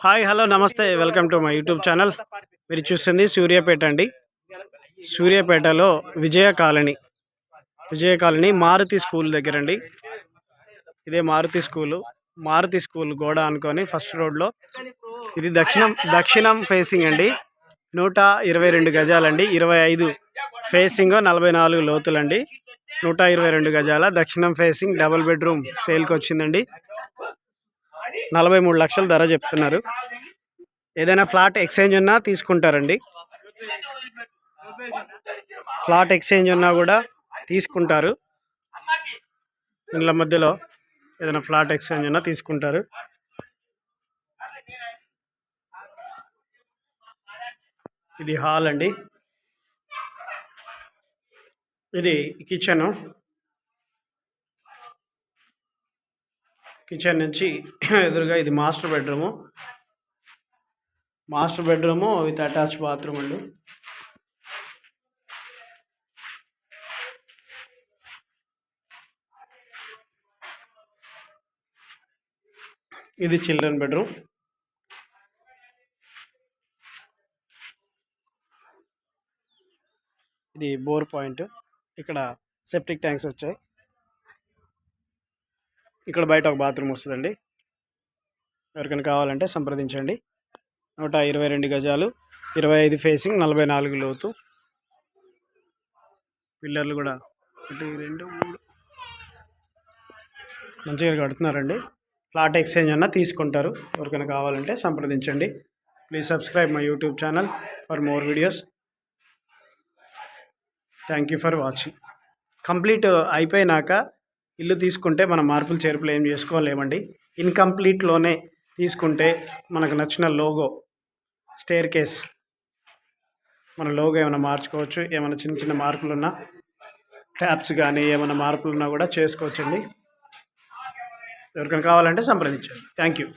Hi hello నమస్తే, welcome to my YouTube channel. మీరు చూస్తుంది సూర్యాపేట అండి. సూర్యాపేటలో విజయ కాలనీ మారుతి స్కూల్ దగ్గర అండి. ఇదే మారుతి స్కూల్ గోడ అనుకొని ఫస్ట్ రోడ్లో. ఇది దక్షిణం ఫేసింగ్ అండి. 122 గజాలండి. 25 ఫేసింగ్, 44 లోతులండి. 122 గజాల దక్షిణం ఫేసింగ్ డబుల్ బెడ్రూమ్ సేల్కి వచ్చిందండి. 43 లక్షలు ధర చెప్తున్నారు. ఏదైనా ఫ్లాట్ ఎక్స్చేంజ్ ఉన్నా తీసుకుంటారండి. ఫ్లాట్ ఎక్స్చేంజ్ ఉన్నా కూడా తీసుకుంటారు. ఇండ్ల మధ్యలో ఏదైనా ఫ్లాట్ ఎక్స్చేంజ్ ఉన్నా తీసుకుంటారు. ఇది హాల్ అండి. ఇది కిచెన్ నుంచి ఎదురుగా ఇది master bedroom with attach bathroom అండి. ఇది చిల్డ్రన్ బెడ్రూమ్. ఇది బోర్ పాయింట్. ఇక్కడ సెప్టిక్ ట్యాంక్స్ వచ్చాయి. ఇక్కడ బయట ఒక బాత్రూమ్ వస్తుందండి. ఎవరికైనా కావాలంటే సంప్రదించండి. 122 గజాలు, 25 ఫేసింగ్, 44 లోతు. పిల్లర్లు కూడా 1 2 3 మంచిగా కడుతున్నారండి. ఫ్లాట్ ఎక్స్చేంజ్ అన్నా తీసుకుంటారు. ఎవరికైనా కావాలంటే సంప్రదించండి. Please subscribe my YouTube channel for more videos. Thank you for watching. Complete అయిపోయినాక ఇల్లు తీసుకుంటే మనం మార్పులు చేర్పులు ఏం చేసుకోలేమండి. ఇన్కంప్లీట్లోనే తీసుకుంటే మనకు నచ్చిన లోగో, స్టేర్ కేస్, మన లోగో ఏమైనా మార్చుకోవచ్చు. ఏమైనా చిన్న మార్పులు ఉన్నా, ట్యాప్స్ కానీ ఏమైనా మార్పులు ఉన్నా కూడా చేసుకోవచ్చండి. ఎవరికైనా కావాలంటే సంప్రదించండి. Thank you.